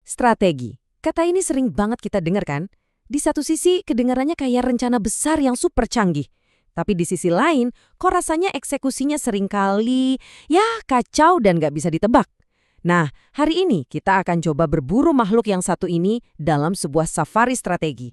Strategi. Kata ini sering banget kita dengar kan? Di satu sisi, kedengarannya kayak rencana besar yang super canggih. Tapi di sisi lain, kok rasanya eksekusinya seringkali, ya kacau dan nggak bisa ditebak. Nah, hari ini kita akan coba berburu makhluk yang satu ini dalam sebuah safari strategi.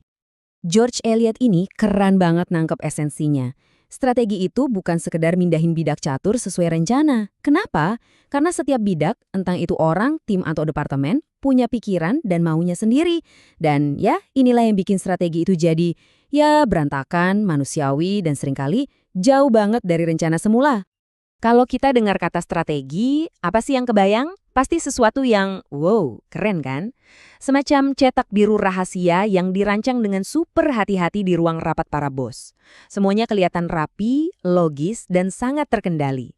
George Eliot ini keren banget nangkep esensinya. Strategi itu bukan sekedar mindahin bidak catur sesuai rencana. Kenapa? Karena setiap bidak, entah itu orang, tim atau departemen, punya pikiran dan maunya sendiri. Dan ya, inilah yang bikin strategi itu jadi, ya berantakan, manusiawi, dan seringkali jauh banget dari rencana semula. Kalau kita dengar kata strategi, apa sih yang kebayang? Pasti sesuatu yang, wow, keren kan? Semacam cetak biru rahasia yang dirancang dengan super hati-hati di ruang rapat para bos. Semuanya kelihatan rapi, logis, dan sangat terkendali.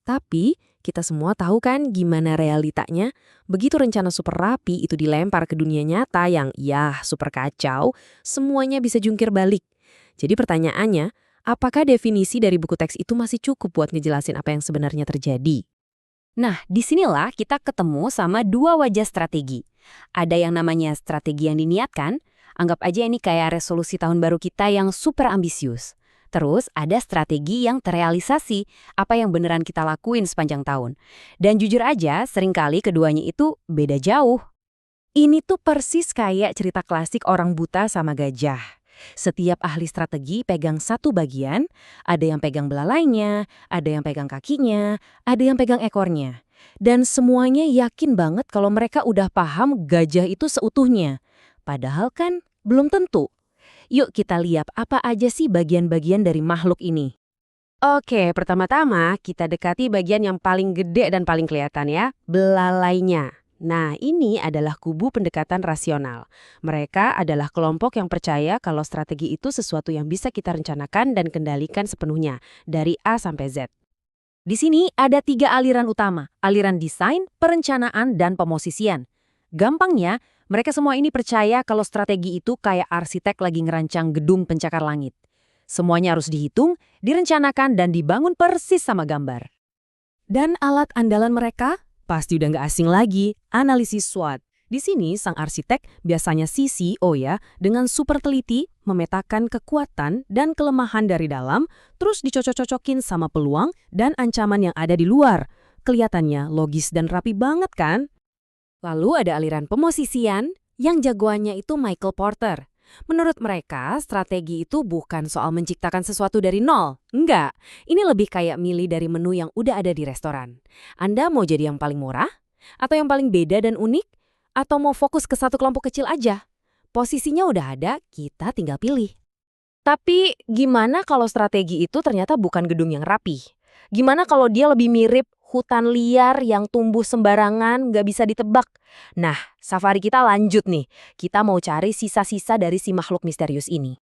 Tapi, kita semua tahu kan gimana realitanya? Begitu rencana super rapi itu dilempar ke dunia nyata yang, ya, super kacau, semuanya bisa jungkir balik. Jadi pertanyaannya, apakah definisi dari buku teks itu masih cukup buat ngejelasin apa yang sebenarnya terjadi? Nah, disinilah kita ketemu sama dua wajah strategi. Ada yang namanya strategi yang diniatkan, anggap aja ini kayak resolusi tahun baru kita yang super ambisius. Terus ada strategi yang terrealisasi, apa yang beneran kita lakuin sepanjang tahun. Dan jujur aja, seringkali keduanya itu beda jauh. Ini tuh persis kayak cerita klasik orang buta sama gajah. Setiap ahli strategi pegang satu bagian, ada yang pegang belalainya, ada yang pegang kakinya, ada yang pegang ekornya. Dan semuanya yakin banget kalau mereka udah paham gajah itu seutuhnya. Padahal kan belum tentu. Yuk kita lihat apa aja sih bagian-bagian dari makhluk ini. Oke, pertama-tama kita dekati bagian yang paling gede dan paling kelihatan ya, belalainya. Nah, ini adalah kubu pendekatan rasional. Mereka adalah kelompok yang percaya kalau strategi itu sesuatu yang bisa kita rencanakan dan kendalikan sepenuhnya, dari A sampai Z. Di sini ada 3 aliran utama, aliran desain, perencanaan, dan pemosisian. Gampangnya, mereka semua ini percaya kalau strategi itu kayak arsitek lagi ngerancang gedung pencakar langit. Semuanya harus dihitung, direncanakan, dan dibangun persis sama gambar. Dan alat andalan mereka? Pasti udah nggak asing lagi, analisis SWOT. Di sini, sang arsitek, biasanya CCO ya, dengan super teliti, memetakan kekuatan dan kelemahan dari dalam, terus dicocok-cocokin sama peluang dan ancaman yang ada di luar. Kelihatannya logis dan rapi banget kan? Lalu ada aliran pemosisian, yang jagoannya itu Michael Porter. Menurut mereka, strategi itu bukan soal menciptakan sesuatu dari nol. Enggak, ini lebih kayak milih dari menu yang udah ada di restoran. Anda mau jadi yang paling murah? Atau yang paling beda dan unik? Atau mau fokus ke satu kelompok kecil aja? Posisinya udah ada, kita tinggal pilih. Tapi gimana kalau strategi itu ternyata bukan gedung yang rapi? Gimana kalau dia lebih mirip hutan liar yang tumbuh sembarangan, nggak bisa ditebak? Nah, safari kita lanjut nih. Kita mau cari sisa-sisa dari si makhluk misterius ini.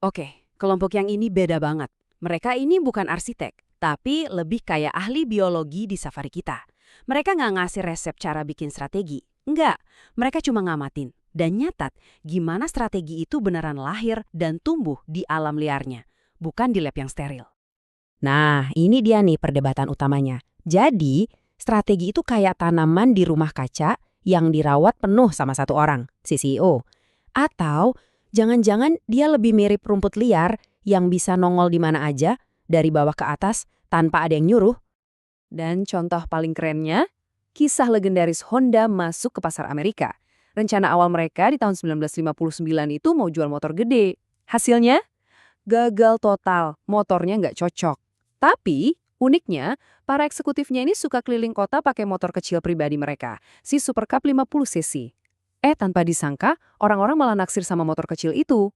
Oke, kelompok yang ini beda banget. Mereka ini bukan arsitek, tapi lebih kayak ahli biologi di safari kita. Mereka nggak ngasih resep cara bikin strategi. Enggak, mereka cuma ngamatin dan nyatat gimana strategi itu beneran lahir dan tumbuh di alam liarnya, bukan di lab yang steril. Nah, ini dia nih perdebatan utamanya. Jadi, strategi itu kayak tanaman di rumah kaca yang dirawat penuh sama satu orang, si CEO. Atau, jangan-jangan dia lebih mirip rumput liar yang bisa nongol di mana aja, dari bawah ke atas, tanpa ada yang nyuruh. Dan contoh paling kerennya, kisah legendaris Honda masuk ke pasar Amerika. Rencana awal mereka di tahun 1959 itu mau jual motor gede. Hasilnya? Gagal total, motornya nggak cocok. Tapi, uniknya, para eksekutifnya ini suka keliling kota pakai motor kecil pribadi mereka, si Super Cup 50cc. Tanpa disangka, orang-orang malah naksir sama motor kecil itu.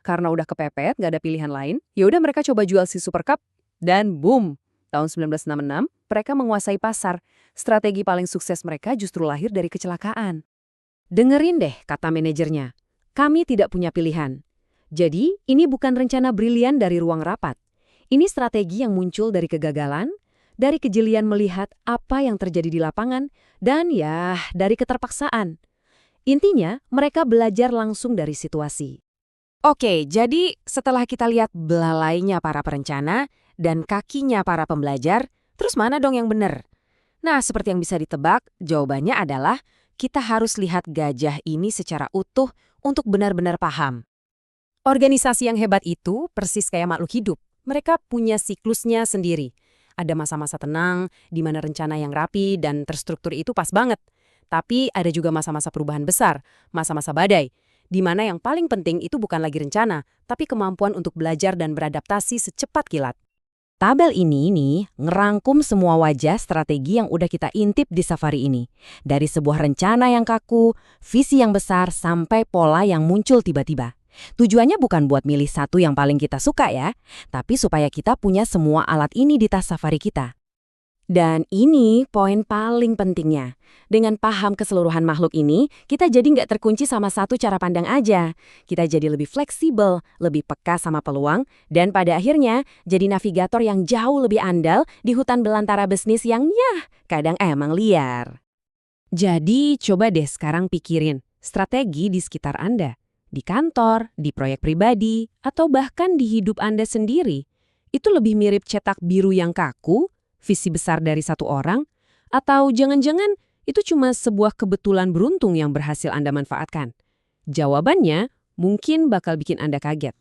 Karena udah kepepet, nggak ada pilihan lain, yaudah mereka coba jual si Super Cup, dan boom! Tahun 1966, mereka menguasai pasar. Strategi paling sukses mereka justru lahir dari kecelakaan. Dengerin deh kata manajernya, kami tidak punya pilihan. Jadi, ini bukan rencana brilian dari ruang rapat. Ini strategi yang muncul dari kegagalan, dari kejelian melihat apa yang terjadi di lapangan, dan ya, dari keterpaksaan. Intinya, mereka belajar langsung dari situasi. Oke, jadi setelah kita lihat belalainya para perencana dan kakinya para pembelajar, terus mana dong yang benar? Nah, seperti yang bisa ditebak, jawabannya adalah kita harus lihat gajah ini secara utuh untuk benar-benar paham. Organisasi yang hebat itu persis kayak makhluk hidup. Mereka punya siklusnya sendiri. Ada masa-masa tenang, di mana rencana yang rapi dan terstruktur itu pas banget. Tapi ada juga masa-masa perubahan besar, masa-masa badai, di mana yang paling penting itu bukan lagi rencana, tapi kemampuan untuk belajar dan beradaptasi secepat kilat. Tabel ini nih ngerangkum semua wajah strategi yang udah kita intip di safari ini. Dari sebuah rencana yang kaku, visi yang besar, sampai pola yang muncul tiba-tiba. Tujuannya bukan buat milih satu yang paling kita suka ya, tapi supaya kita punya semua alat ini di tas safari kita. Dan ini poin paling pentingnya. Dengan paham keseluruhan makhluk ini, kita jadi nggak terkunci sama satu cara pandang aja. Kita jadi lebih fleksibel, lebih peka sama peluang, dan pada akhirnya jadi navigator yang jauh lebih andal di hutan belantara bisnis yang kadang emang liar. Jadi coba deh sekarang pikirin strategi di sekitar Anda. Di kantor, di proyek pribadi, atau bahkan di hidup Anda sendiri. Itu lebih mirip cetak biru yang kaku, visi besar dari satu orang, atau jangan-jangan itu cuma sebuah kebetulan beruntung yang berhasil Anda manfaatkan? Jawabannya mungkin bakal bikin Anda kaget.